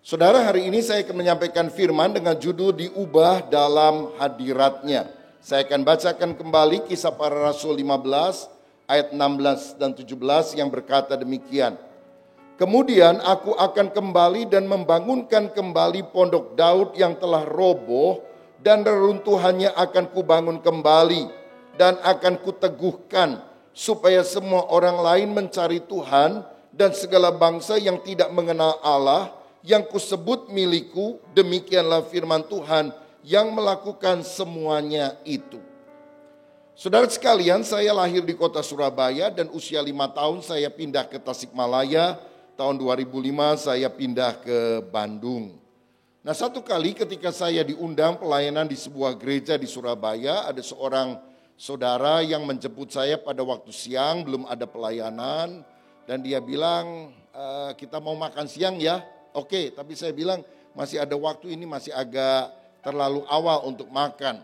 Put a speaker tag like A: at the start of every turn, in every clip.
A: Saudara, hari ini saya akan menyampaikan firman dengan judul diubah dalam hadiratnya. Saya akan bacakan kembali Kisah Para Rasul 15 ayat 16 dan 17 yang berkata demikian. Kemudian aku akan kembali dan membangunkan kembali pondok Daud yang telah roboh, dan reruntuhannya akan kubangun kembali dan akan kuteguhkan, supaya semua orang lain mencari Tuhan dan segala bangsa yang tidak mengenal Allah yang kusebut milikku. Demikianlah firman Tuhan yang melakukan semuanya itu. Saudara sekalian, saya lahir di kota Surabaya dan usia 5 tahun saya pindah ke Tasikmalaya. Tahun 2005 saya pindah ke Bandung. Nah, satu kali ketika saya diundang pelayanan di sebuah gereja di Surabaya, ada seorang saudara yang menjemput saya pada waktu siang, belum ada pelayanan, dan dia bilang, kita mau makan siang ya. Oke, tapi saya bilang masih ada waktu, ini masih agak terlalu awal untuk makan.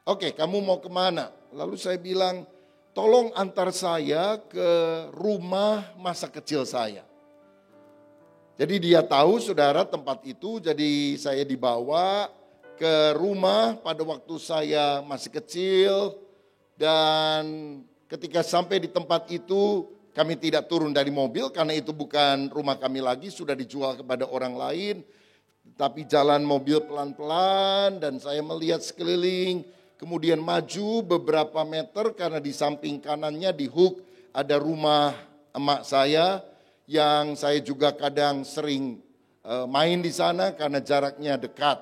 A: Oke, kamu mau kemana? Lalu saya bilang, tolong antar saya ke rumah masa kecil saya. Jadi dia tahu saudara tempat itu, jadi saya dibawa ke rumah pada waktu saya masih kecil. Dan ketika sampai di tempat itu, kami tidak turun dari mobil karena itu bukan rumah kami lagi, sudah dijual kepada orang lain. Tapi jalan mobil pelan-pelan dan saya melihat sekeliling. Kemudian maju beberapa meter karena di samping kanannya di hook ada rumah emak saya yang saya juga kadang sering main di sana karena jaraknya dekat.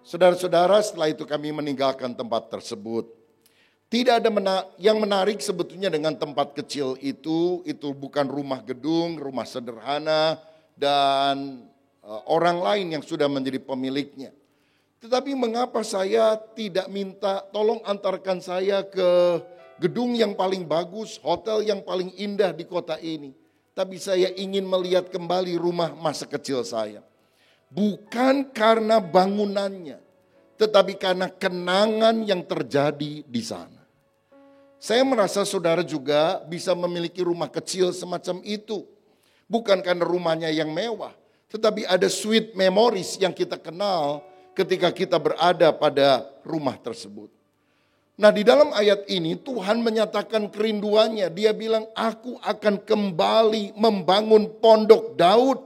A: Saudara-saudara, setelah itu kami meninggalkan tempat tersebut. Tidak ada yang menarik sebetulnya dengan tempat kecil itu bukan rumah gedung, rumah sederhana, dan orang lain yang sudah menjadi pemiliknya. Tetapi mengapa saya tidak minta tolong antarkan saya ke gedung yang paling bagus, hotel yang paling indah di kota ini. Tapi saya ingin melihat kembali rumah masa kecil saya. Bukan karena bangunannya, tetapi karena kenangan yang terjadi di sana. Saya merasa saudara juga bisa memiliki rumah kecil semacam itu. Bukan karena rumahnya yang mewah, tetapi ada sweet memories yang kita kenal ketika kita berada pada rumah tersebut. Nah, di dalam ayat ini Tuhan menyatakan kerinduannya. Dia bilang, aku akan kembali membangun pondok Daud.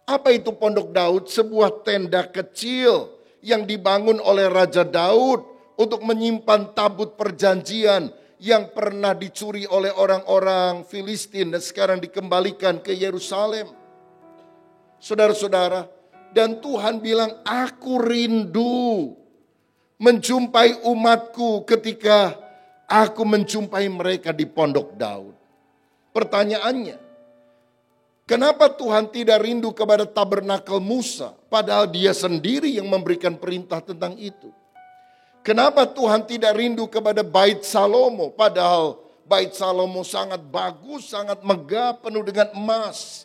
A: Apa itu pondok Daud? Sebuah tenda kecil yang dibangun oleh Raja Daud untuk menyimpan tabut perjanjian yang pernah dicuri oleh orang-orang Filistin dan sekarang dikembalikan ke Yerusalem. Saudara-saudara, dan Tuhan bilang, aku rindu menjumpai umatku ketika aku menjumpai mereka di pondok Daud. Pertanyaannya, kenapa Tuhan tidak rindu kepada tabernakel Musa padahal dia sendiri yang memberikan perintah tentang itu? Kenapa Tuhan tidak rindu kepada Bait Salomo padahal Bait Salomo sangat bagus, sangat megah, penuh dengan emas?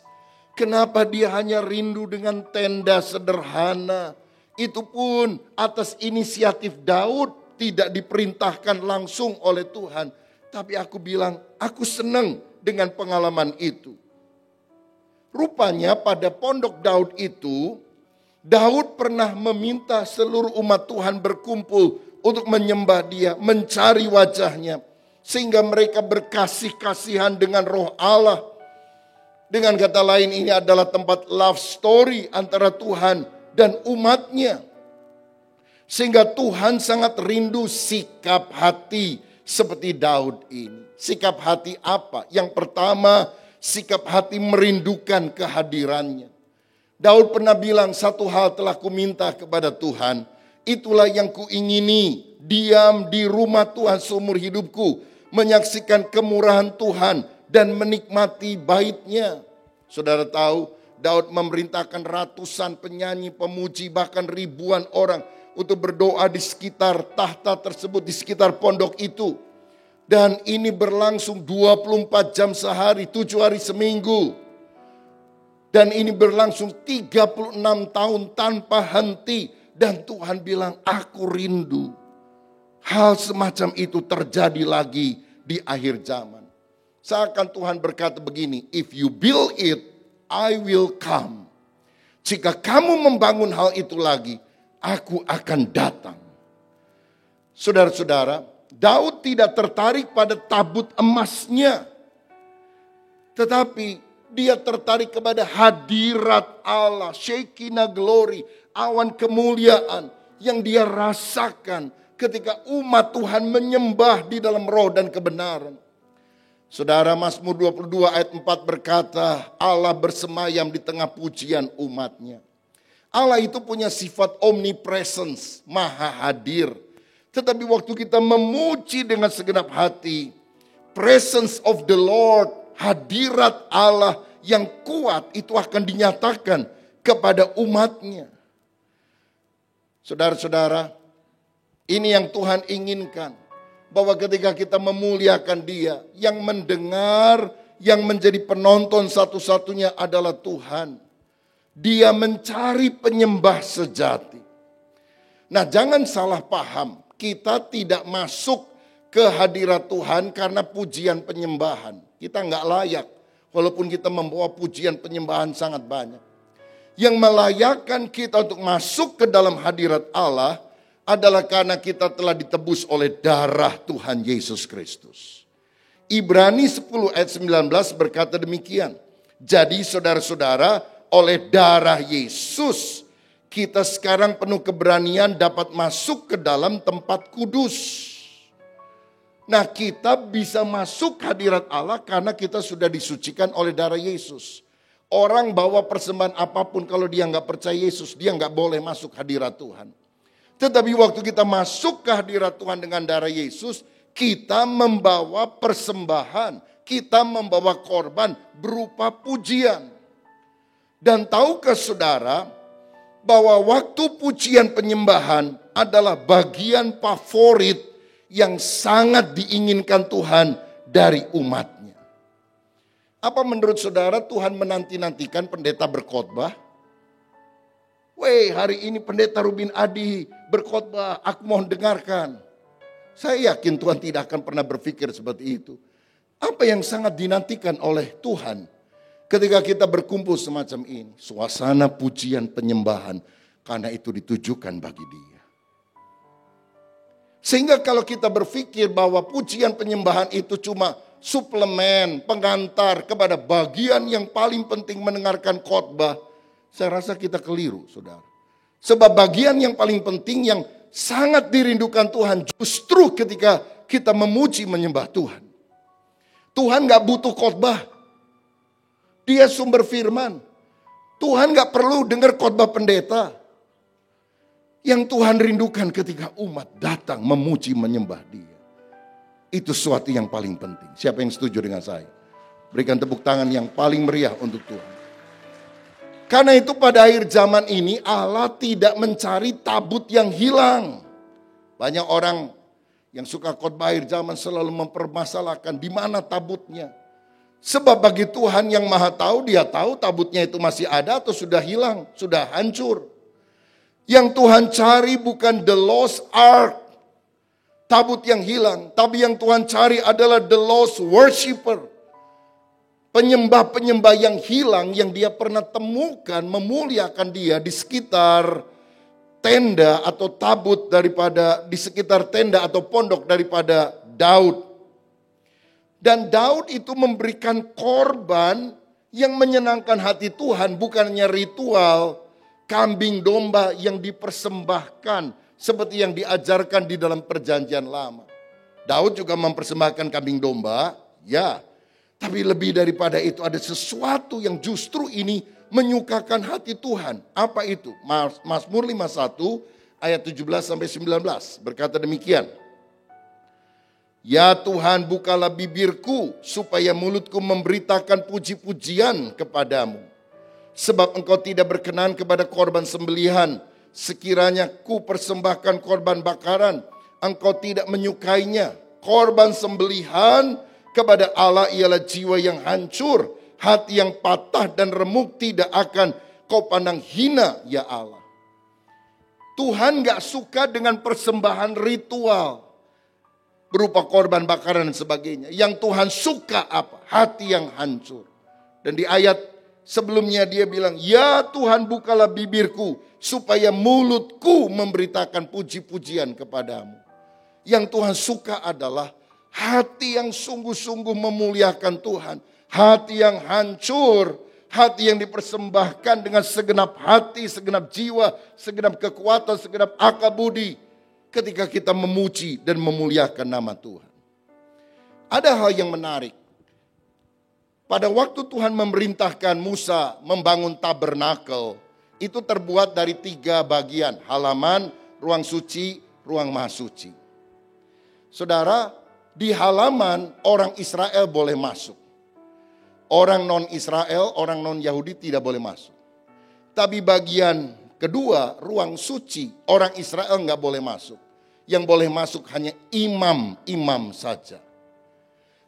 A: Kenapa dia hanya rindu dengan tenda sederhana? Itu pun atas inisiatif Daud, tidak diperintahkan langsung oleh Tuhan. Tapi aku bilang, aku senang dengan pengalaman itu. Rupanya pada pondok Daud itu, Daud pernah meminta seluruh umat Tuhan berkumpul untuk menyembah dia, mencari wajahnya. Sehingga mereka berkasih-kasihan dengan roh Allah. Dengan kata lain, ini adalah tempat love story antara Tuhan dan umatnya. Sehingga Tuhan sangat rindu sikap hati seperti Daud ini. Sikap hati apa? Yang pertama, sikap hati merindukan kehadirannya. Daud pernah bilang, satu hal telah kuminta kepada Tuhan, itulah yang kuingini, diam di rumah Tuhan seumur hidupku, menyaksikan kemurahan Tuhan dan menikmati baitnya. Saudara tahu, Daud memerintahkan ratusan penyanyi, pemuji, bahkan ribuan orang untuk berdoa di sekitar tahta tersebut, di sekitar pondok itu. Dan ini berlangsung 24 jam sehari, 7 hari seminggu. Dan ini berlangsung 36 tahun tanpa henti. Dan Tuhan bilang, aku rindu hal semacam itu terjadi lagi di akhir zaman. Seakan Tuhan berkata begini, if you build it, I will come. Jika kamu membangun hal itu lagi, aku akan datang. Saudara-saudara, Daud tidak tertarik pada tabut emasnya. Tetapi dia tertarik kepada hadirat Allah, Shekinah glory, awan kemuliaan yang dia rasakan ketika umat Tuhan menyembah di dalam roh dan kebenaran. Saudara, Mazmur 22 ayat 4 berkata, Allah bersemayam di tengah pujian umatnya. Allah itu punya sifat omnipresence, maha hadir. Tetapi waktu kita memuji dengan segenap hati, presence of the Lord, hadirat Allah yang kuat itu akan dinyatakan kepada umatnya. Saudara-saudara, ini yang Tuhan inginkan. Bahwa ketika kita memuliakan Dia, yang mendengar, yang menjadi penonton satu-satunya adalah Tuhan. Dia mencari penyembah sejati. Nah, jangan salah paham. Kita tidak masuk ke hadirat Tuhan karena pujian penyembahan. Kita nggak layak. Walaupun kita membawa pujian penyembahan sangat banyak. Yang melayakkan kita untuk masuk ke dalam hadirat Allah adalah karena kita telah ditebus oleh darah Tuhan Yesus Kristus. Ibrani 10 ayat 19 berkata demikian. Jadi saudara-saudara, oleh darah Yesus, kita sekarang penuh keberanian dapat masuk ke dalam tempat kudus. Nah, kita bisa masuk hadirat Allah karena kita sudah disucikan oleh darah Yesus. Orang bawa persembahan apapun, kalau dia nggak percaya Yesus, dia nggak boleh masuk hadirat Tuhan. Tetapi waktu kita masuk ke hadirat Tuhan dengan darah Yesus, kita membawa persembahan, kita membawa korban berupa pujian. Dan tahukah saudara bahwa waktu pujian penyembahan adalah bagian favorit yang sangat diinginkan Tuhan dari umatnya. Apa menurut saudara Tuhan menanti-nantikan pendeta berkhotbah? Weh, hari ini pendeta Rubin Adi berkhotbah, aku mohon dengarkan. Saya yakin Tuhan tidak akan pernah berpikir seperti itu. Apa yang sangat dinantikan oleh Tuhan ketika kita berkumpul semacam ini? Suasana pujian penyembahan, karena itu ditujukan bagi Dia. Sehingga kalau kita berpikir bahwa pujian penyembahan itu cuma suplemen, pengantar kepada bagian yang paling penting mendengarkan khotbah, saya rasa kita keliru, saudara. Sebab bagian yang paling penting yang sangat dirindukan Tuhan justru ketika kita memuji menyembah Tuhan. Tuhan gak butuh khotbah. Dia sumber firman. Tuhan gak perlu dengar khotbah pendeta. Yang Tuhan rindukan ketika umat datang memuji menyembah Dia. Itu sesuatu yang paling penting. Siapa yang setuju dengan saya? Berikan tepuk tangan yang paling meriah untuk Tuhan. Karena itu pada akhir zaman ini Allah tidak mencari tabut yang hilang. Banyak orang yang suka khotbah akhir zaman selalu mempermasalahkan di mana tabutnya. Sebab bagi Tuhan yang maha tahu, Dia tahu tabutnya itu masih ada atau sudah hilang, sudah hancur. Yang Tuhan cari bukan the lost ark, tabut yang hilang. Tapi yang Tuhan cari adalah the lost worshiper. Penyembah-penyembah yang hilang yang Dia pernah temukan memuliakan Dia di sekitar tenda atau tabut daripada, di sekitar tenda atau pondok daripada Daud. Dan Daud itu memberikan korban yang menyenangkan hati Tuhan, bukannya ritual kambing domba yang dipersembahkan seperti yang diajarkan di dalam perjanjian lama. Daud juga mempersembahkan kambing domba, ya. Tapi lebih daripada itu ada sesuatu yang justru ini menyukakan hati Tuhan. Apa itu? Mazmur 51 ayat 17 sampai 19 berkata demikian. Ya Tuhan, bukalah bibirku supaya mulutku memberitakan puji-pujian kepadamu. Sebab Engkau tidak berkenan kepada korban sembelihan. Sekiranya ku persembahkan korban bakaran, Engkau tidak menyukainya. Korban sembelihan kepada Allah ialah jiwa yang hancur, hati yang patah dan remuk tidak akan Kau pandang hina, ya Allah. Tuhan gak suka dengan persembahan ritual berupa korban bakaran dan sebagainya. Yang Tuhan suka apa? Hati yang hancur. Dan di ayat Sebelumnya dia bilang, ya Tuhan bukalah bibirku supaya mulutku memberitakan puji-pujian kepadamu. Yang Tuhan suka adalah hati yang sungguh-sungguh memuliakan Tuhan. Hati yang hancur, hati yang dipersembahkan dengan segenap hati, segenap jiwa, segenap kekuatan, segenap akal budi. Ketika kita memuji dan memuliakan nama Tuhan. Ada hal yang menarik. Pada waktu Tuhan memerintahkan Musa membangun tabernakel, itu terbuat dari 3 bagian. Halaman, ruang suci, ruang maha suci. Saudara, di halaman orang Israel boleh masuk. Orang non-Israel, orang non-Yahudi tidak boleh masuk. Tapi bagian kedua, ruang suci, orang Israel nggak boleh masuk. Yang boleh masuk hanya imam-imam saja.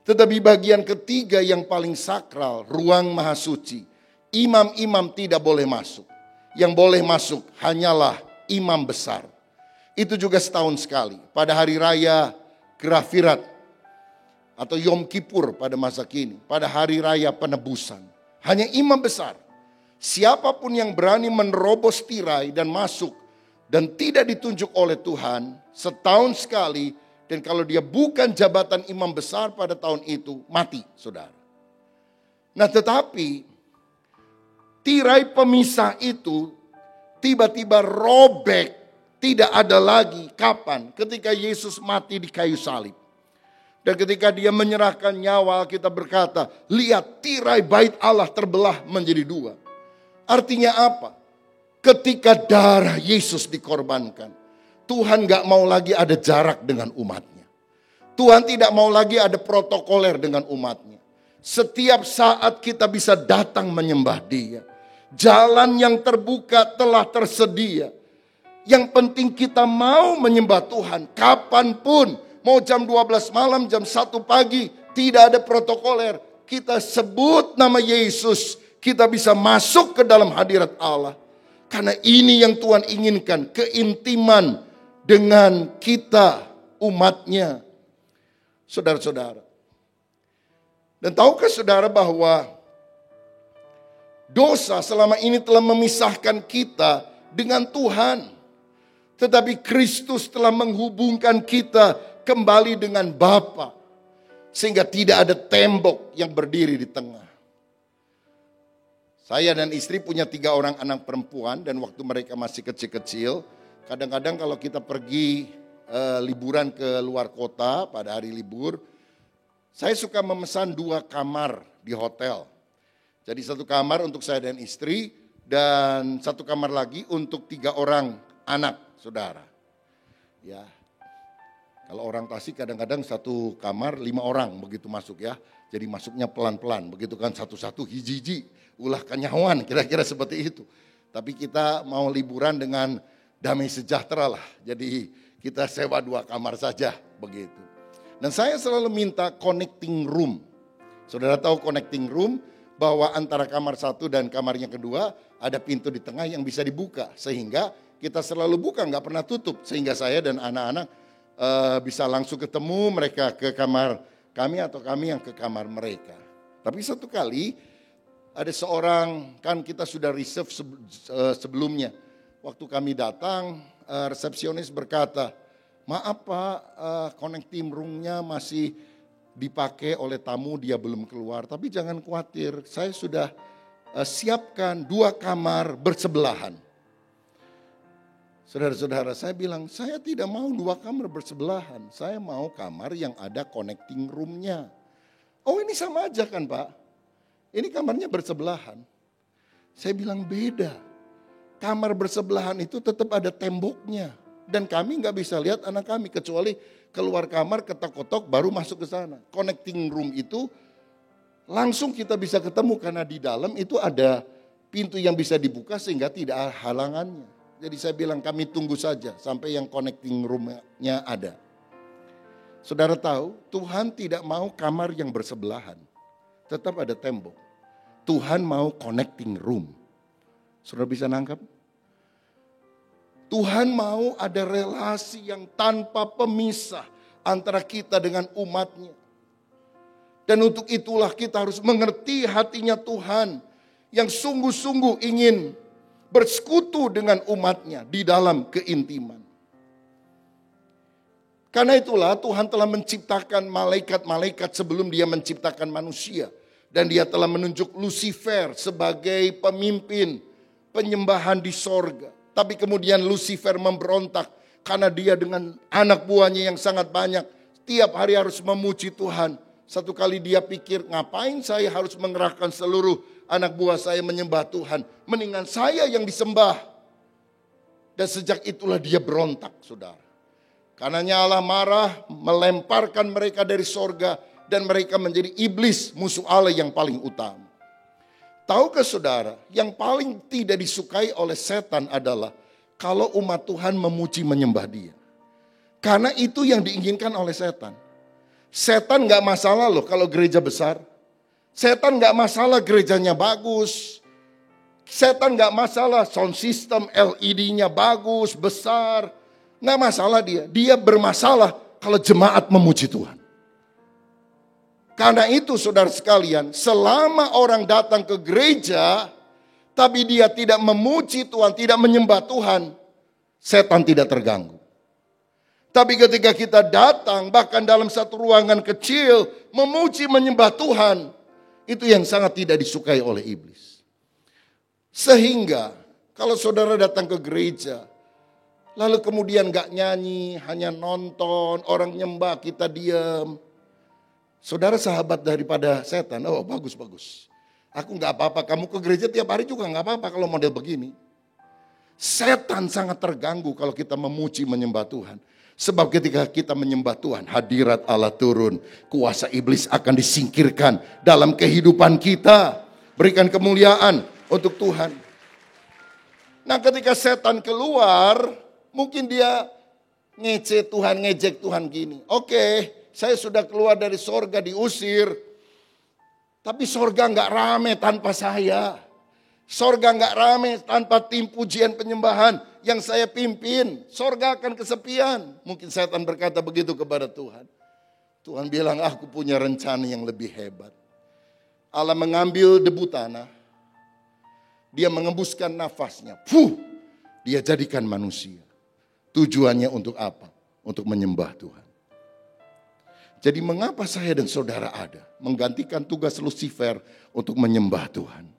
A: Tetapi bagian ketiga yang paling sakral, ruang maha suci, imam-imam tidak boleh masuk. Yang boleh masuk hanyalah imam besar. Itu juga setahun sekali. Pada hari raya Kerafirat atau Yom Kippur pada masa kini. Pada hari raya penebusan. Hanya imam besar. Siapapun yang berani menerobos tirai dan masuk dan tidak ditunjuk oleh Tuhan setahun sekali. Dan kalau dia bukan jabatan imam besar pada tahun itu, mati, saudara. Nah tetapi, tirai pemisah itu tiba-tiba robek, tidak ada lagi. Kapan? Ketika Yesus mati di kayu salib. Dan ketika dia menyerahkan nyawa, kita berkata, lihat tirai bait Allah terbelah menjadi 2. Artinya apa? Ketika darah Yesus dikorbankan, Tuhan gak mau lagi ada jarak dengan umatnya. Tuhan tidak mau lagi ada protokoler dengan umatnya. Setiap saat kita bisa datang menyembah Dia. Jalan yang terbuka telah tersedia. Yang penting kita mau menyembah Tuhan. Kapanpun, mau jam 12 malam, jam 1 pagi, tidak ada protokoler. Kita sebut nama Yesus, kita bisa masuk ke dalam hadirat Allah. Karena ini yang Tuhan inginkan, keintiman dengan kita umatnya. Saudara-saudara. Dan tahukah saudara bahwa dosa selama ini telah memisahkan kita dengan Tuhan. Tetapi Kristus telah menghubungkan kita kembali dengan Bapa. Sehingga tidak ada tembok yang berdiri di tengah. Saya dan istri punya 3 orang anak perempuan. Dan waktu mereka masih kecil-kecil, kadang-kadang kalau kita pergi liburan ke luar kota pada hari libur, saya suka memesan 2 kamar di hotel. Jadi 1 kamar untuk saya dan istri dan 1 kamar lagi untuk 3 orang anak saudara. Ya, kalau orang Tasik kadang-kadang 1 kamar 5 orang begitu masuk ya. Jadi masuknya pelan-pelan, begitu kan satu-satu hiji-hiji, ulah kanyawan kira-kira seperti itu. Tapi kita mau liburan dengan damai sejahtera lah. Jadi kita sewa 2 kamar saja begitu. Dan saya selalu minta connecting room. Saudara tahu connecting room bahwa antara kamar 1 dan kamarnya kedua ada pintu di tengah yang bisa dibuka. Sehingga kita selalu buka, gak pernah tutup. Sehingga saya dan anak-anak bisa langsung ketemu, mereka ke kamar kami atau kami yang ke kamar mereka. Tapi satu kali ada seorang, kan kita sudah reserve sebelumnya. Waktu kami datang, resepsionis berkata, maaf Pak, connecting room-nya masih dipakai oleh tamu, dia belum keluar. Tapi jangan khawatir, saya sudah siapkan 2 kamar bersebelahan. Saudara-saudara, saya bilang, saya tidak mau 2 kamar bersebelahan. Saya mau kamar yang ada connecting room-nya. Oh ini sama aja kan Pak? Ini kamarnya bersebelahan. Saya bilang beda. Kamar bersebelahan itu tetap ada temboknya. Dan kami gak bisa lihat anak kami. Kecuali keluar kamar ketok-ketok baru masuk ke sana. Connecting room itu langsung kita bisa ketemu. Karena di dalam itu ada pintu yang bisa dibuka sehingga tidak ada halangannya. Jadi saya bilang kami tunggu saja sampai yang connecting room-nya ada. Saudara tahu Tuhan tidak mau kamar yang bersebelahan. Tetap ada tembok. Tuhan mau connecting room. Saudara bisa nangkap? Tuhan mau ada relasi yang tanpa pemisah antara kita dengan umatnya. Dan untuk itulah kita harus mengerti hatinya Tuhan. yang sungguh-sungguh ingin bersekutu dengan umatnya di dalam keintiman. Karena itulah Tuhan telah menciptakan malaikat-malaikat sebelum dia menciptakan manusia. Dan dia telah menunjuk Lucifer sebagai pemimpin penyembahan di sorga. Tapi kemudian Lucifer memberontak karena dia dengan anak buahnya yang sangat banyak. Tiap hari harus memuji Tuhan. Satu kali dia pikir, ngapain saya harus mengerahkan seluruh anak buah saya menyembah Tuhan. Mendingan saya yang disembah. Dan sejak itulah dia berontak, saudara. Karenanya Allah marah, melemparkan mereka dari sorga, dan mereka menjadi iblis, musuh Allah yang paling utama. Tahukah saudara, yang paling tidak disukai oleh setan adalah kalau umat Tuhan memuji menyembah dia. Karena itu yang diinginkan oleh setan. Setan gak masalah loh kalau gereja besar. Setan gak masalah gerejanya bagus. Setan gak masalah sound system LED-nya bagus, besar. Nggak masalah dia. Dia bermasalah kalau jemaat memuji Tuhan. Karena itu saudara sekalian, selama orang datang ke gereja, tapi dia tidak memuji Tuhan, tidak menyembah Tuhan, setan tidak terganggu. Tapi ketika kita datang, bahkan dalam satu ruangan kecil, memuji menyembah Tuhan, itu yang sangat tidak disukai oleh iblis. Sehingga kalau saudara datang ke gereja, lalu kemudian gak nyanyi, hanya nonton, orang nyembah, kita diam. Saudara sahabat daripada setan, oh bagus. Aku gak apa-apa, kamu ke gereja tiap hari juga gak apa-apa kalau model begini. Setan sangat terganggu kalau kita memuji menyembah Tuhan. Sebab ketika kita menyembah Tuhan, hadirat Allah turun, kuasa iblis akan disingkirkan dalam kehidupan kita. Berikan kemuliaan untuk Tuhan. Nah ketika setan keluar, mungkin dia ngejek Tuhan gini. Oke, saya sudah keluar dari sorga diusir. Tapi sorga gak rame tanpa saya. Sorga gak rame tanpa tim pujian penyembahan yang saya pimpin. Sorga akan kesepian. Mungkin setan berkata begitu kepada Tuhan. Tuhan bilang, aku punya rencana yang lebih hebat. Allah mengambil debu tanah. Dia mengembuskan nafasnya. Dia jadikan manusia. Tujuannya untuk apa? Untuk menyembah Tuhan. Jadi mengapa saya dan saudara ada? Menggantikan tugas Lucifer untuk menyembah Tuhan.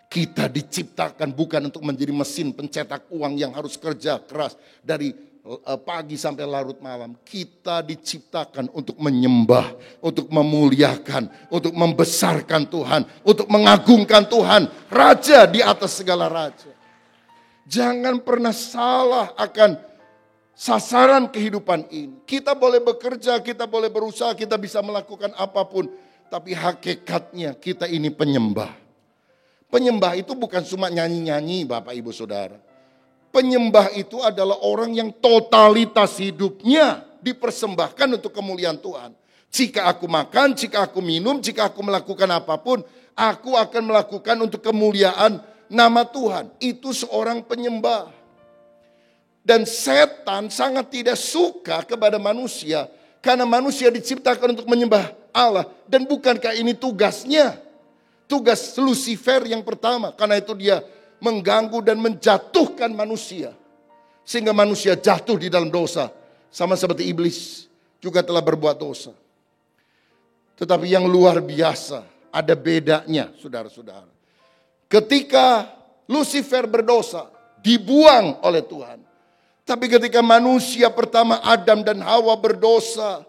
A: Kita diciptakan bukan untuk menjadi mesin pencetak uang yang harus kerja keras dari pagi sampai larut malam. Kita diciptakan untuk menyembah, untuk memuliakan, untuk membesarkan Tuhan, untuk mengagungkan Tuhan, Raja di atas segala raja. Jangan pernah salah akan sasaran kehidupan ini. Kita boleh bekerja, kita boleh berusaha, kita bisa melakukan apapun. Tapi hakikatnya kita ini penyembah. Penyembah itu bukan cuma nyanyi-nyanyi Bapak Ibu Saudara. Penyembah itu adalah orang yang totalitas hidupnya dipersembahkan untuk kemuliaan Tuhan. Jika aku makan, jika aku minum, jika aku melakukan apapun, aku akan melakukan untuk kemuliaan nama Tuhan. Itu seorang penyembah. Dan setan sangat tidak suka kepada manusia. Karena manusia diciptakan untuk menyembah Allah. Dan bukankah ini tugasnya? Tugas Lucifer yang pertama. Karena itu dia mengganggu dan menjatuhkan manusia. Sehingga manusia jatuh di dalam dosa. Sama seperti iblis juga telah berbuat dosa. Tetapi yang luar biasa, ada bedanya saudara-saudara. Ketika Lucifer berdosa, dibuang oleh Tuhan. Tapi ketika manusia pertama Adam dan Hawa berdosa,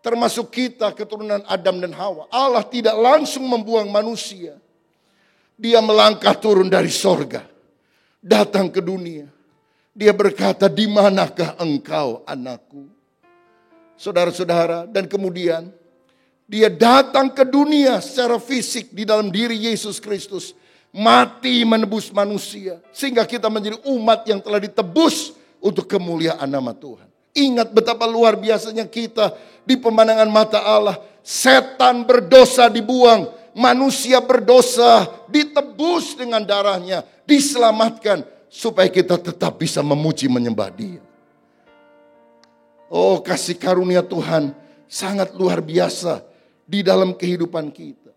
A: termasuk kita keturunan Adam dan Hawa, Allah tidak langsung membuang manusia. Dia melangkah turun dari sorga, datang ke dunia. Dia berkata, di manakah engkau anakku? Saudara-saudara, dan kemudian dia datang ke dunia secara fisik di dalam diri Yesus Kristus. Mati menebus manusia. Sehingga kita menjadi umat yang telah ditebus untuk kemuliaan nama Tuhan. Ingat betapa luar biasanya kita di pemandangan mata Allah. Setan berdosa dibuang. Manusia berdosa ditebus dengan darahnya. Diselamatkan supaya kita tetap bisa memuji menyembah Dia. Oh, kasih karunia Tuhan sangat luar biasa di dalam kehidupan kita.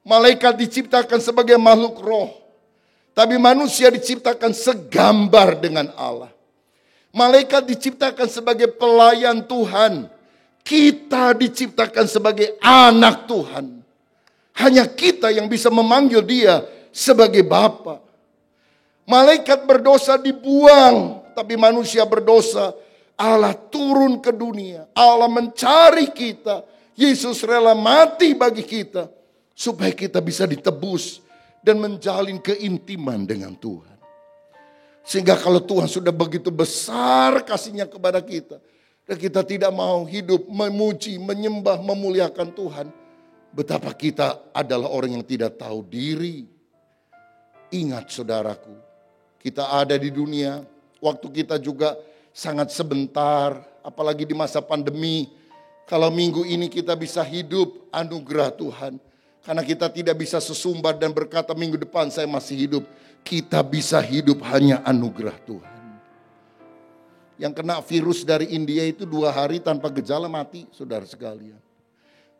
A: Malaikat diciptakan sebagai makhluk roh. Tapi manusia diciptakan segambar dengan Allah. Malaikat diciptakan sebagai pelayan Tuhan. Kita diciptakan sebagai anak Tuhan. Hanya kita yang bisa memanggil dia sebagai Bapa. Malaikat berdosa dibuang, tapi manusia berdosa. Allah turun ke dunia. Allah mencari kita. Yesus rela mati bagi kita. Supaya kita bisa ditebus dan menjalin keintiman dengan Tuhan. Sehingga kalau Tuhan sudah begitu besar kasihnya kepada kita. Dan kita tidak mau hidup memuji, menyembah, memuliakan Tuhan. Betapa kita adalah orang yang tidak tahu diri. Ingat saudaraku, kita ada di dunia. Waktu kita juga sangat sebentar. Apalagi di masa pandemi. Kalau minggu ini kita bisa hidup, anugerah Tuhan. Karena kita tidak bisa sesumbar dan berkata minggu depan saya masih hidup. Kita bisa hidup hanya anugerah Tuhan. Yang kena virus dari India itu 2 hari tanpa gejala mati, saudara sekalian.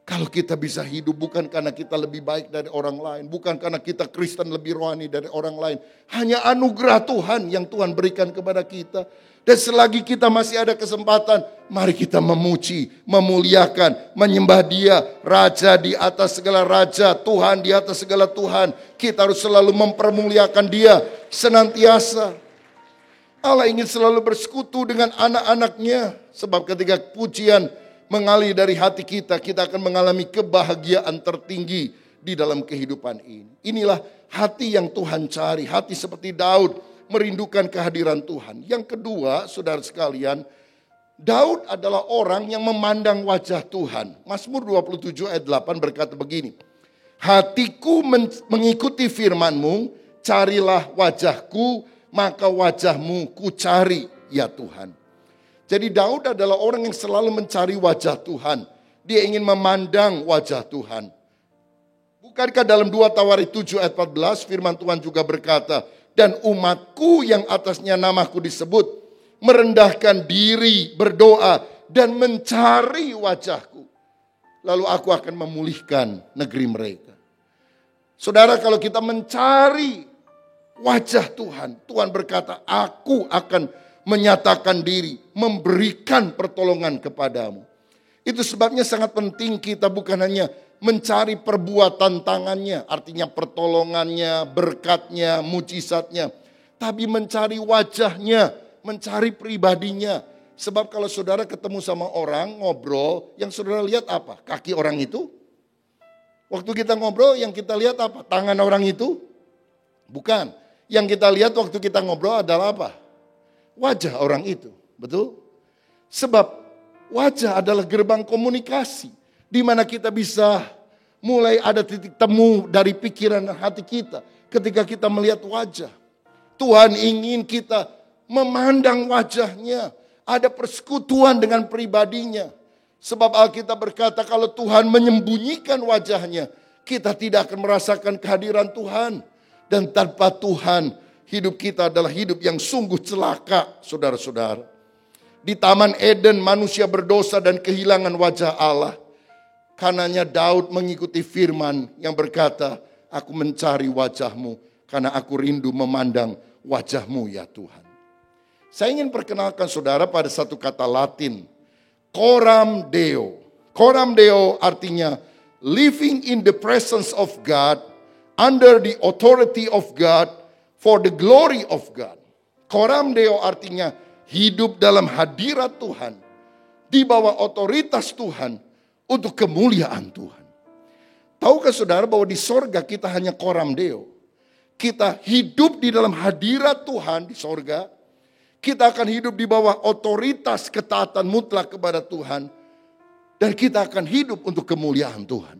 A: Kalau kita bisa hidup bukan karena kita lebih baik dari orang lain. Bukan karena kita Kristen lebih rohani dari orang lain. Hanya anugerah Tuhan yang Tuhan berikan kepada kita. Dan selagi kita masih ada kesempatan, mari kita memuji, memuliakan, menyembah Dia. Raja di atas segala raja, Tuhan di atas segala Tuhan. Kita harus selalu mempermuliakan Dia senantiasa. Allah ingin selalu bersekutu dengan anak-anaknya. Sebab ketika pujian mengalir dari hati kita, kita akan mengalami kebahagiaan tertinggi di dalam kehidupan ini. Inilah hati yang Tuhan cari, hati seperti Daud. Merindukan kehadiran Tuhan. Yang kedua, saudara sekalian, Daud adalah orang yang memandang wajah Tuhan. Mazmur 27 ayat 8 berkata begini. Hatiku mengikuti firman-Mu, carilah wajahku, maka wajah-Mu ku cari, ya Tuhan. Jadi Daud adalah orang yang selalu mencari wajah Tuhan. Dia ingin memandang wajah Tuhan. Bukankah dalam 2 Tawarik 7 ayat 14 firman Tuhan juga berkata, dan umatku yang atasnya namaku disebut, merendahkan diri, berdoa, dan mencari wajahku. Lalu aku akan memulihkan negeri mereka. Saudara, kalau kita mencari wajah Tuhan, Tuhan berkata, aku akan menyatakan diri, memberikan pertolongan kepadamu. Itu sebabnya sangat penting kita bukan hanya mencari perbuatan tangannya, artinya pertolongannya, berkatnya, mujizatnya. Tapi mencari wajahnya, mencari pribadinya. Sebab kalau saudara ketemu sama orang, ngobrol, yang saudara lihat apa? Kaki orang itu? Waktu kita ngobrol, yang kita lihat apa? Tangan orang itu? Bukan. Yang kita lihat waktu kita ngobrol adalah apa? Wajah orang itu. Betul? Sebab wajah adalah gerbang komunikasi. Di mana kita bisa mulai ada titik temu dari pikiran dan hati kita. Ketika kita melihat wajah. Tuhan ingin kita memandang wajahnya. Ada persekutuan dengan pribadinya. Sebab Alkitab berkata kalau Tuhan menyembunyikan wajahnya. Kita tidak akan merasakan kehadiran Tuhan. Dan tanpa Tuhan hidup kita adalah hidup yang sungguh celaka, saudara-saudara. Di Taman Eden manusia berdosa dan kehilangan wajah Allah. Karenanya Daud mengikuti firman yang berkata, aku mencari wajah-Mu karena aku rindu memandang wajah-Mu ya Tuhan. Saya ingin perkenalkan saudara pada satu kata Latin, coram Deo. Coram Deo artinya living in the presence of God, under the authority of God, for the glory of God. Coram Deo artinya hidup dalam hadirat Tuhan, di bawah otoritas Tuhan, untuk kemuliaan Tuhan. Tahukah saudara bahwa di sorga kita hanya coram Deo. Kita hidup di dalam hadirat Tuhan di sorga. Kita akan hidup di bawah otoritas ketaatan mutlak kepada Tuhan. Dan kita akan hidup untuk kemuliaan Tuhan.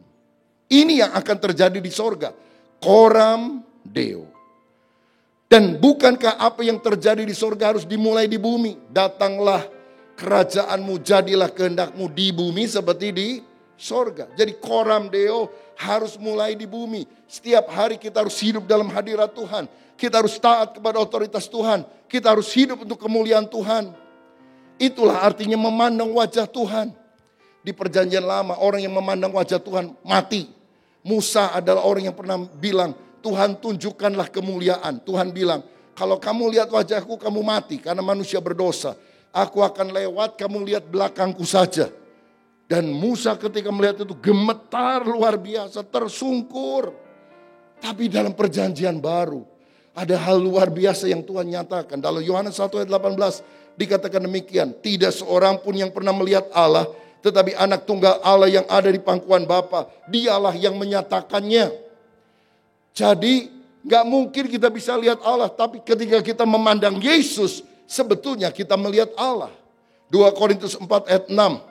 A: Ini yang akan terjadi di sorga. Coram Deo. Dan bukankah apa yang terjadi di sorga harus dimulai di bumi? Datanglah kerajaan-Mu, jadilah kehendak-Mu di bumi seperti di sorga. Jadi coram Deo harus mulai di bumi. Setiap hari kita harus hidup dalam hadirat Tuhan. Kita harus taat kepada otoritas Tuhan. Kita harus hidup untuk kemuliaan Tuhan. Itulah artinya memandang wajah Tuhan. Di perjanjian lama orang yang memandang wajah Tuhan mati. Musa adalah orang yang pernah bilang, Tuhan tunjukkanlah kemuliaan. Tuhan bilang, kalau kamu lihat wajahku kamu mati karena manusia berdosa. Aku akan lewat, kamu lihat belakangku saja. Dan Musa ketika melihat itu gemetar luar biasa, tersungkur. Tapi dalam perjanjian baru, ada hal luar biasa yang Tuhan nyatakan. Dalam Yohanes 1 ayat 18 dikatakan demikian. Tidak seorang pun yang pernah melihat Allah, tetapi anak tunggal Allah yang ada di pangkuan Bapa, dialah yang menyatakannya. Jadi gak mungkin kita bisa lihat Allah, tapi ketika kita memandang Yesus, sebetulnya kita melihat Allah. 2 Korintus 4 ayat 6.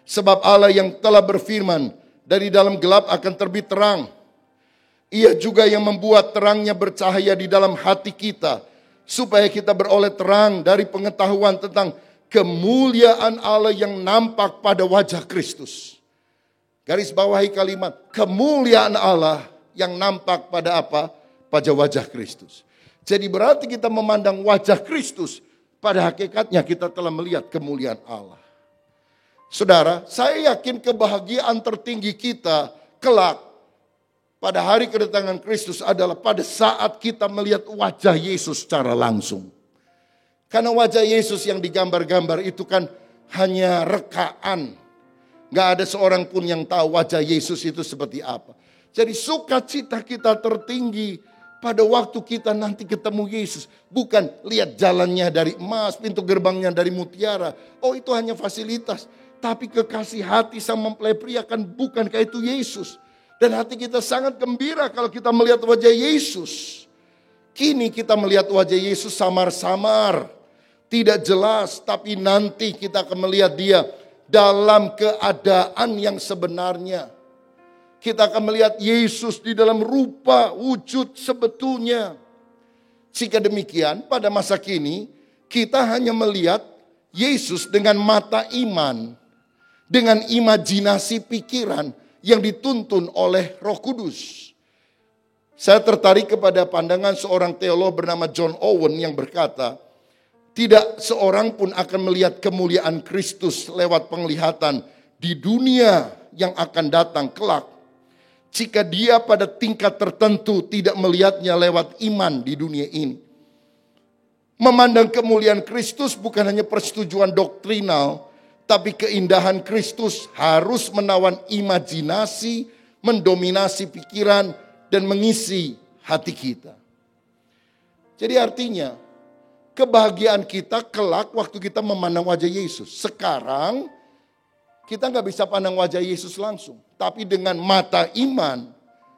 A: Sebab Allah yang telah berfirman, dari dalam gelap akan terbit terang. Ia juga yang membuat terangnya bercahaya di dalam hati kita, supaya kita beroleh terang dari pengetahuan tentang kemuliaan Allah yang nampak pada wajah Kristus. Garis bawahi kalimat, kemuliaan Allah yang nampak pada apa? Pada wajah Kristus. Jadi berarti kita memandang wajah Kristus, pada hakikatnya kita telah melihat kemuliaan Allah. Saudara, saya yakin kebahagiaan tertinggi kita kelak pada hari kedatangan Kristus adalah pada saat kita melihat wajah Yesus secara langsung. Karena wajah Yesus yang digambar-gambar itu kan hanya rekaan. Gak ada seorang pun yang tahu wajah Yesus itu seperti apa. Jadi sukacita kita tertinggi pada waktu kita nanti ketemu Yesus. Bukan lihat jalannya dari emas, pintu gerbangnya dari mutiara. Oh itu hanya fasilitas. Tapi kekasih hati sang mempelai pria kan bukankah itu Yesus. Dan hati kita sangat gembira kalau kita melihat wajah Yesus. Kini kita melihat wajah Yesus samar-samar. Tidak jelas, tapi nanti kita akan melihat dia dalam keadaan yang sebenarnya. Kita akan melihat Yesus di dalam rupa wujud sebetulnya. Jika demikian, pada masa kini kita hanya melihat Yesus dengan mata iman, dengan imajinasi pikiran yang dituntun oleh Roh Kudus. Saya tertarik kepada pandangan seorang teolog bernama John Owen yang berkata, tidak seorang pun akan melihat kemuliaan Kristus lewat penglihatan di dunia yang akan datang kelak, jika dia pada tingkat tertentu tidak melihatnya lewat iman di dunia ini. Memandang kemuliaan Kristus bukan hanya persetujuan doktrinal, tapi keindahan Kristus harus menawan imajinasi, mendominasi pikiran, dan mengisi hati kita. Jadi artinya, kebahagiaan kita kelak waktu kita memandang wajah Yesus. Sekarang, kita gak bisa pandang wajah Yesus langsung. Tapi dengan mata iman,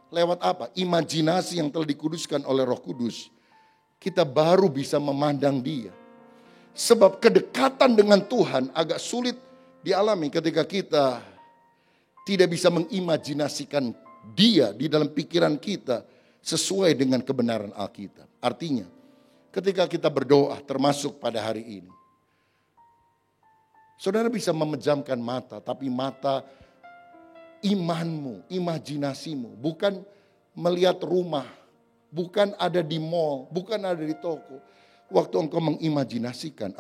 A: lewat apa? Imajinasi yang telah dikuduskan oleh Roh Kudus. Kita baru bisa memandang dia. Sebab kedekatan dengan Tuhan agak sulit dialami ketika kita tidak bisa mengimajinasikan dia di dalam pikiran kita sesuai dengan kebenaran Alkitab. Artinya, ketika kita berdoa termasuk pada hari ini, saudara bisa memejamkan mata, tapi mata imanmu, imajinasimu, bukan melihat rumah, bukan ada di mall, bukan ada di toko. Waktu engkau mengimajinasikan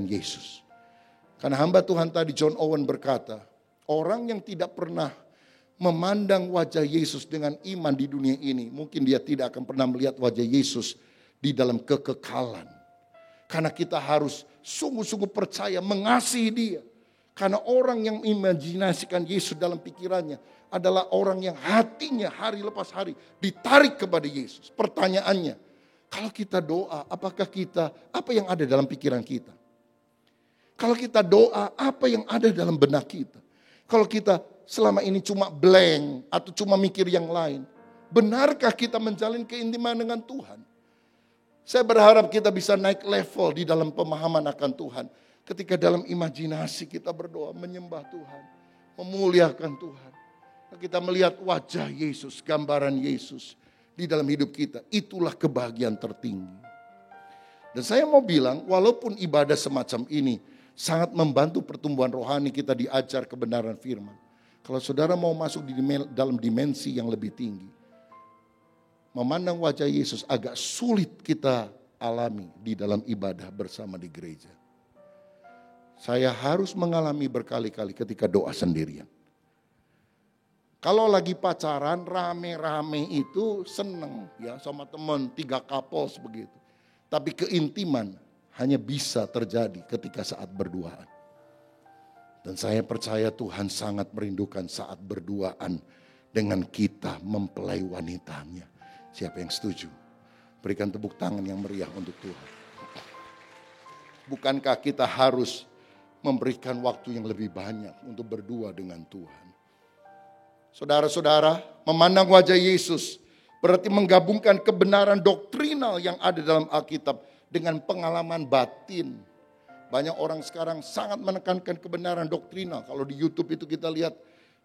A: Yesus. Karena hamba Tuhan tadi John Owen berkata, orang yang tidak pernah memandang wajah Yesus dengan iman di dunia ini, mungkin dia tidak akan pernah melihat wajah Yesus di dalam kekekalan. Karena kita harus sungguh-sungguh percaya mengasihi dia. Karena orang yang imajinasikan Yesus dalam pikirannya adalah orang yang hatinya hari lepas hari ditarik kepada Yesus. Pertanyaannya, kalau kita doa, apa yang ada dalam pikiran kita? Kalau kita doa, apa yang ada dalam benak kita? Kalau kita selama ini cuma blank atau cuma mikir yang lain, benarkah kita menjalin keintiman dengan Tuhan? Saya berharap kita bisa naik level di dalam pemahaman akan Tuhan. Ketika dalam imajinasi kita berdoa, menyembah Tuhan, memuliakan Tuhan. Kita melihat wajah Yesus, gambaran Yesus di dalam hidup kita. Itulah kebahagiaan tertinggi. Dan saya mau bilang, walaupun ibadah semacam ini sangat membantu pertumbuhan rohani, kita diajar kebenaran firman. Kalau saudara mau masuk di dalam dimensi yang lebih tinggi, memandang wajah Yesus agak sulit kita alami di dalam ibadah bersama di gereja. Saya harus mengalami berkali-kali ketika doa sendirian. Kalau lagi pacaran rame-rame itu seneng ya sama teman 3 couples begitu. Tapi keintiman hanya bisa terjadi ketika saat berduaan. Dan saya percaya Tuhan sangat merindukan saat berduaan dengan kita mempelai wanitanya. Siapa yang setuju? Berikan tepuk tangan yang meriah untuk Tuhan. Bukankah kita harus memberikan waktu yang lebih banyak untuk berdua dengan Tuhan? Saudara-saudara, memandang wajah Yesus berarti menggabungkan kebenaran doktrinal yang ada dalam Alkitab dengan pengalaman batin. Banyak orang sekarang sangat menekankan kebenaran doktrinal. Kalau di YouTube itu kita lihat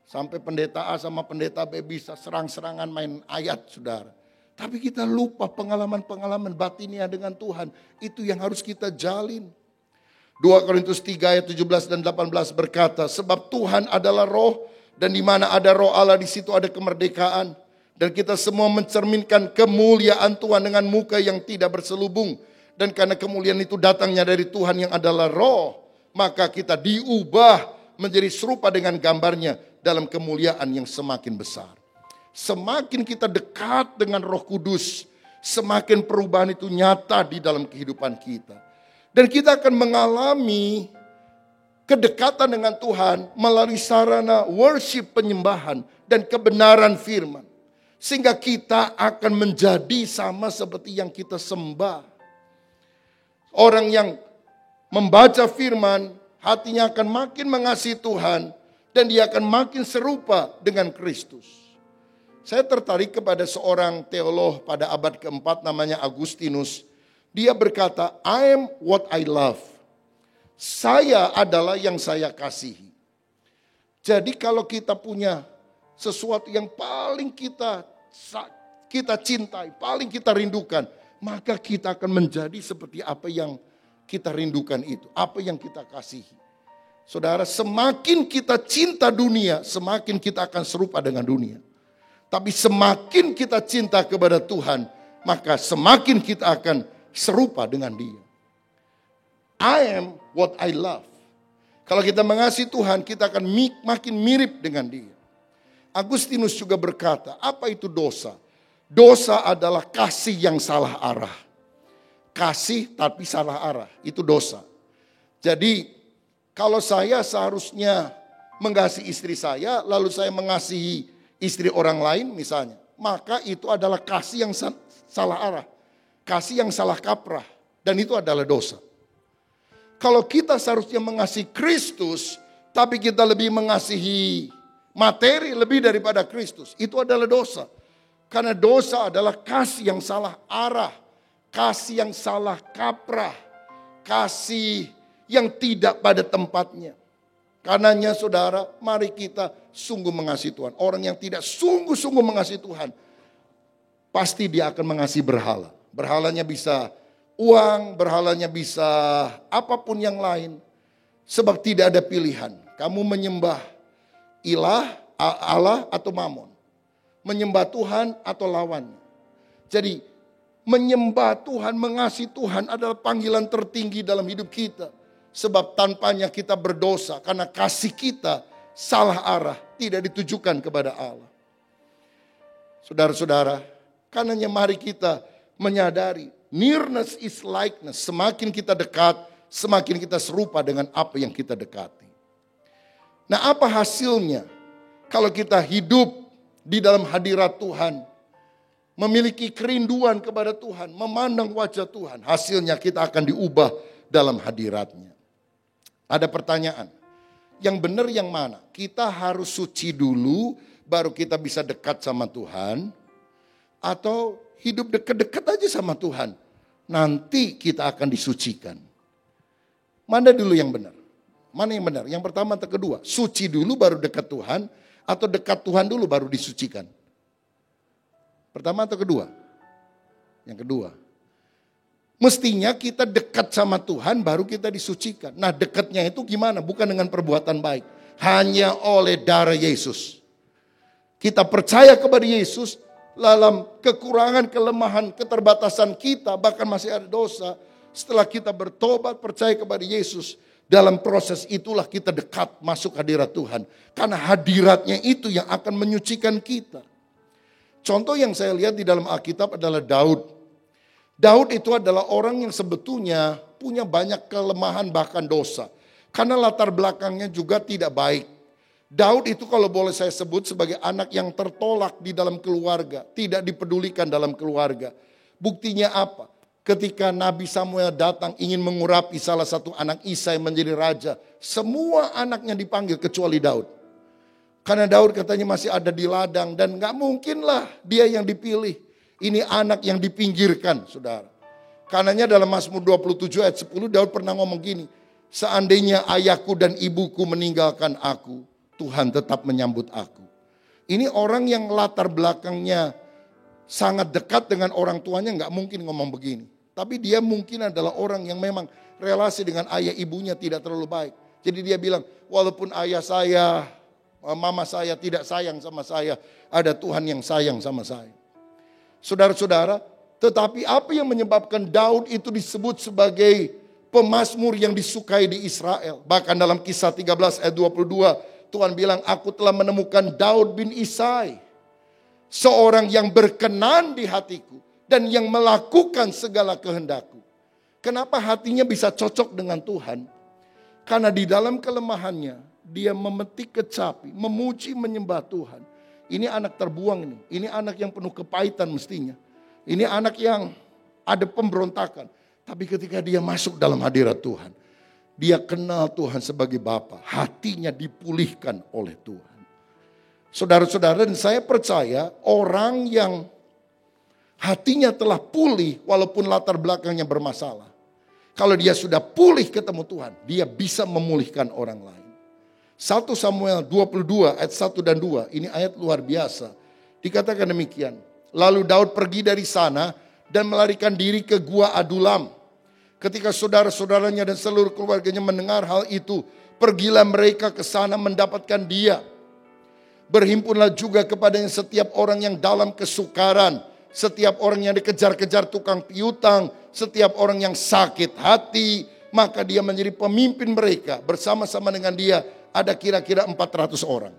A: sampai pendeta A sama pendeta B bisa serang-serangan main ayat, saudara. Tapi kita lupa pengalaman-pengalaman batinnya dengan Tuhan. Itu yang harus kita jalin. 2 Korintus 3 ayat 17 dan 18 berkata, sebab Tuhan adalah roh, dan di mana ada roh Allah di situ ada kemerdekaan. Dan kita semua mencerminkan kemuliaan Tuhan dengan muka yang tidak berselubung. Dan karena kemuliaan itu datangnya dari Tuhan yang adalah roh, maka kita diubah menjadi serupa dengan gambarnya dalam kemuliaan yang semakin besar. Semakin kita dekat dengan Roh Kudus, semakin perubahan itu nyata di dalam kehidupan kita. Dan kita akan mengalami kedekatan dengan Tuhan melalui sarana worship, penyembahan, dan kebenaran firman. Sehingga kita akan menjadi sama seperti yang kita sembah. Orang yang membaca firman, hatinya akan makin mengasihi Tuhan, dan dia akan makin serupa dengan Kristus. Saya tertarik kepada seorang teolog pada abad keempat namanya Agustinus. Dia berkata, I am what I love. Saya adalah yang saya kasihi. Jadi kalau kita punya sesuatu yang paling kita cintai, paling kita rindukan, maka kita akan menjadi seperti apa yang kita rindukan itu, apa yang kita kasihi. Saudara, semakin kita cinta dunia, semakin kita akan serupa dengan dunia. Tapi semakin kita cinta kepada Tuhan, maka semakin kita akan serupa dengan Dia. I am what I love. Kalau kita mengasihi Tuhan, kita akan makin mirip dengan Dia. Agustinus juga berkata, apa itu dosa? Dosa adalah kasih yang salah arah. Kasih tapi salah arah, itu dosa. Jadi kalau saya seharusnya mengasihi istri saya, lalu saya mengasihi istri orang lain misalnya, maka itu adalah kasih yang salah arah. Kasih yang salah kaprah, dan itu adalah dosa. Kalau kita seharusnya mengasihi Kristus, tapi kita lebih mengasihi materi lebih daripada Kristus, itu adalah dosa. Karena dosa adalah kasih yang salah arah, kasih yang salah kaprah, kasih yang tidak pada tempatnya. Karenanya saudara, mari kita sungguh mengasihi Tuhan. Orang yang tidak sungguh-sungguh mengasihi Tuhan, pasti dia akan mengasihi berhala. Berhalanya bisa uang, berhalanya bisa apapun yang lain. Sebab tidak ada pilihan. Kamu menyembah Allah atau Mamon. Menyembah Tuhan atau lawannya. Jadi menyembah Tuhan, mengasihi Tuhan adalah panggilan tertinggi dalam hidup kita. Sebab tanpanya kita berdosa karena kasih kita salah arah, tidak ditujukan kepada Allah. Saudara-saudara, karenanya mari kita menyadari nearness is likeness. Semakin kita dekat, semakin kita serupa dengan apa yang kita dekati. Nah, apa hasilnya kalau kita hidup di dalam hadirat Tuhan, memiliki kerinduan kepada Tuhan, memandang wajah Tuhan? Hasilnya kita akan diubah dalam hadiratnya. Ada pertanyaan, yang benar yang mana? Kita harus suci dulu baru kita bisa dekat sama Tuhan, atau hidup dekat-dekat aja sama Tuhan, nanti kita akan disucikan? Mana dulu yang benar? Mana yang benar? Yang pertama atau kedua? Suci dulu baru dekat Tuhan, atau dekat Tuhan dulu baru disucikan? Pertama atau kedua? Yang kedua. Mestinya kita dekat sama Tuhan baru kita disucikan. Nah, dekatnya itu gimana? Bukan dengan perbuatan baik. Hanya oleh darah Yesus. Kita percaya kepada Yesus dalam kekurangan, kelemahan, keterbatasan kita, bahkan masih ada dosa. Setelah kita bertobat, percaya kepada Yesus, Dalam proses itulah kita dekat masuk hadirat Tuhan. Karena hadiratnya itu yang akan menyucikan kita. Contoh yang saya lihat di dalam Alkitab adalah Daud. Daud itu adalah orang yang sebetulnya punya banyak kelemahan bahkan dosa. Karena latar belakangnya juga tidak baik. Daud itu kalau boleh saya sebut sebagai anak yang tertolak di dalam keluarga. Tidak dipedulikan dalam keluarga. Buktinya apa? Ketika Nabi Samuel datang ingin mengurapi salah satu anak Isai menjadi raja. Semua anaknya dipanggil kecuali Daud. Karena Daud katanya masih ada di ladang. Dan gak mungkinlah dia yang dipilih. Ini anak yang dipinggirkan, saudara. Karenanya dalam Mazmur 27 ayat 10 Daud pernah ngomong gini. Seandainya ayahku dan ibuku meninggalkan aku, Tuhan tetap menyambut aku. Ini orang yang latar belakangnya sangat dekat dengan orang tuanya, gak mungkin ngomong begini. Tapi dia mungkin adalah orang yang memang relasi dengan ayah ibunya tidak terlalu baik. Jadi dia bilang, walaupun ayah saya, mama saya tidak sayang sama saya, ada Tuhan yang sayang sama saya. Saudara-saudara, tetapi apa yang menyebabkan Daud itu disebut sebagai pemazmur yang disukai di Israel? Bahkan dalam Kisah 13 ayat 22, Tuhan bilang, aku telah menemukan Daud bin Isai, seorang yang berkenan di hatiku dan yang melakukan segala kehendakku. Kenapa hatinya bisa cocok dengan Tuhan? Karena di dalam kelemahannya, dia memetik kecapi, memuji, menyembah Tuhan. Ini anak terbuang ini. Ini anak yang penuh kepahitan mestinya. Ini anak yang ada pemberontakan. Tapi ketika dia masuk dalam hadirat Tuhan, dia kenal Tuhan sebagai Bapa. Hatinya dipulihkan oleh Tuhan. Saudara-saudara, dan saya percaya orang yang hatinya telah pulih walaupun latar belakangnya bermasalah. Kalau dia sudah pulih ketemu Tuhan, dia bisa memulihkan orang lain. 1 Samuel 22 ayat 1 dan 2, ini ayat luar biasa. Dikatakan demikian, lalu Daud pergi dari sana dan melarikan diri ke gua Adulam. Ketika saudara-saudaranya dan seluruh keluarganya mendengar hal itu, pergilah mereka ke sana mendapatkan dia. Berhimpunlah juga kepadanya setiap orang yang dalam kesukaran, setiap orang yang dikejar-kejar tukang piutang, setiap orang yang sakit hati, maka dia menjadi pemimpin mereka. Bersama-sama dengan dia ada kira-kira 400 orang.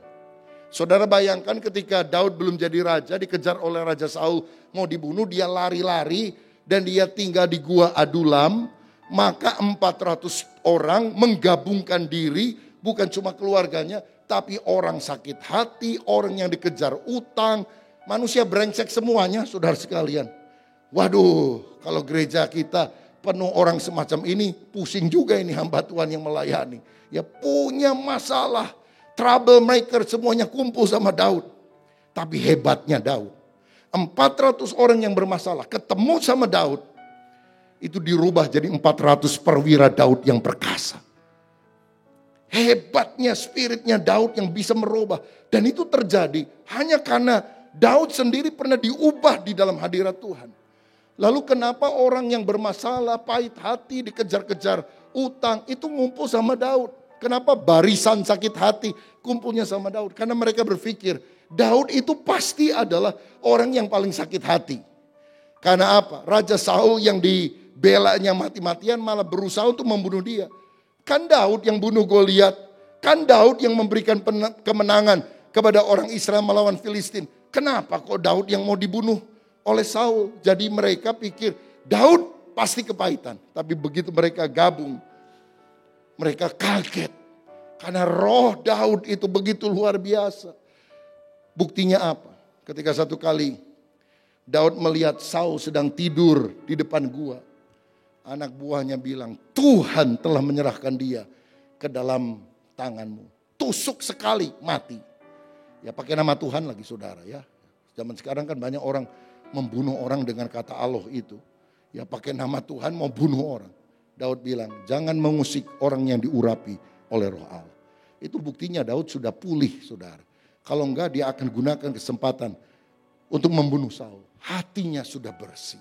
A: Saudara bayangkan ketika Daud belum jadi raja, dikejar oleh Raja Saul, mau dibunuh, dia lari-lari dan dia tinggal di gua Adulam. Maka 400 orang menggabungkan diri, bukan cuma keluarganya, tapi orang sakit hati, orang yang dikejar utang, manusia brengsek semuanya, saudara sekalian. Waduh, kalau gereja kita penuh orang semacam ini, pusing juga ini hamba Tuhan yang melayani. Ya punya masalah, troublemaker semuanya kumpul sama Daud. Tapi hebatnya Daud, 400 orang yang bermasalah ketemu sama Daud, itu dirubah jadi 400 perwira Daud yang perkasa. Hebatnya spiritnya Daud yang bisa merubah. Dan itu terjadi hanya karena Daud sendiri pernah diubah di dalam hadirat Tuhan. Lalu kenapa orang yang bermasalah, pahit hati, dikejar-kejar utang, itu ngumpul sama Daud? Kenapa barisan sakit hati kumpulnya sama Daud? Karena mereka berpikir, Daud itu pasti adalah orang yang paling sakit hati. Karena apa? Raja Saul yang dibelanya mati-matian malah berusaha untuk membunuh dia. Kan Daud yang bunuh Goliat, kan Daud yang memberikan kemenangan kepada orang Israel melawan Filistin. Kenapa kok Daud yang mau dibunuh oleh Saul? Jadi mereka pikir Daud pasti kepahitan. Tapi begitu mereka gabung, mereka kaget. Karena roh Daud itu begitu luar biasa. Buktinya apa? Ketika satu kali Daud melihat Saul sedang tidur di depan gua. Anak buahnya bilang, Tuhan telah menyerahkan dia ke dalam tanganmu. Tusuk sekali, mati. Ya pakai nama Tuhan lagi saudara ya. Zaman sekarang kan banyak orang membunuh orang dengan kata Allah itu. Ya pakai nama Tuhan mau bunuh orang. Daud bilang, jangan mengusik orang yang diurapi oleh roh Allah. Itu buktinya Daud sudah pulih saudara. Kalau enggak dia akan gunakan kesempatan untuk membunuh Saul. Hatinya sudah bersih.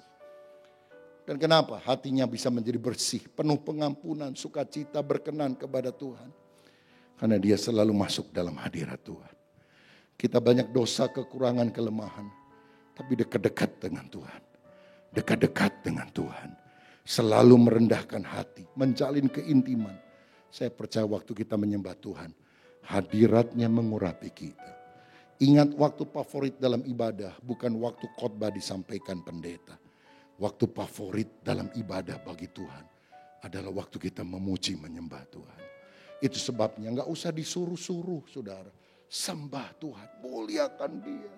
A: Dan kenapa hatinya bisa menjadi bersih, penuh pengampunan, sukacita, berkenan kepada Tuhan? Karena dia selalu masuk dalam hadirat Tuhan. Kita banyak dosa, kekurangan, kelemahan. Tapi dekat-dekat dengan Tuhan. Dekat-dekat dengan Tuhan. Selalu merendahkan hati, menjalin keintiman. Saya percaya waktu kita menyembah Tuhan, hadiratnya mengurapi kita. Ingat waktu favorit dalam ibadah bukan waktu khotbah disampaikan pendeta. Waktu favorit dalam ibadah bagi Tuhan adalah waktu kita memuji menyembah Tuhan. Itu sebabnya gak usah disuruh-suruh saudara. Sembah Tuhan, muliakan Dia.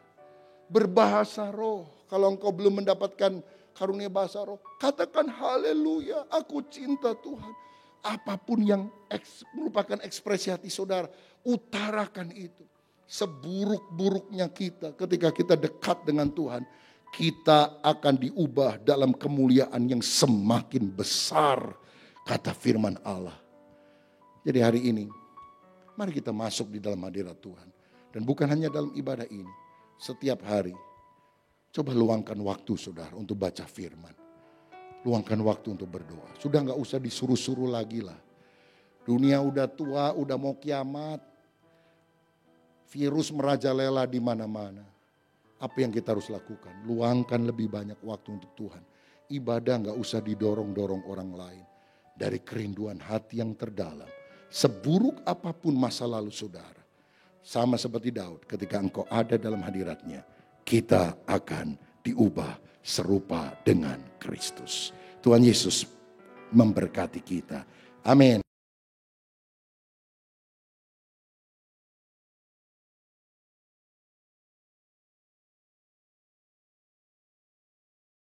A: Berbahasa roh, kalau engkau belum mendapatkan karunia bahasa roh, katakan haleluya, aku cinta Tuhan. Apapun yang merupakan ekspresi hati saudara, utarakan itu. Seburuk-buruknya kita ketika kita dekat dengan Tuhan, kita akan diubah dalam kemuliaan yang semakin besar, kata firman Allah. Jadi hari ini, mari kita masuk di dalam hadirat Tuhan. Dan bukan hanya dalam ibadah ini, setiap hari. Coba luangkan waktu saudara untuk baca firman. Luangkan waktu untuk berdoa. Sudah gak usah disuruh-suruh lagi lah. Dunia udah tua, udah mau kiamat. Virus merajalela di mana-mana. Apa yang kita harus lakukan? Luangkan lebih banyak waktu untuk Tuhan. Ibadah gak usah didorong-dorong orang lain. Dari kerinduan hati yang terdalam. Seburuk apapun masa lalu saudara. Sama seperti Daud ketika engkau ada dalam hadiratnya. Kita akan diubah serupa dengan Kristus. Tuhan Yesus memberkati kita. Amin.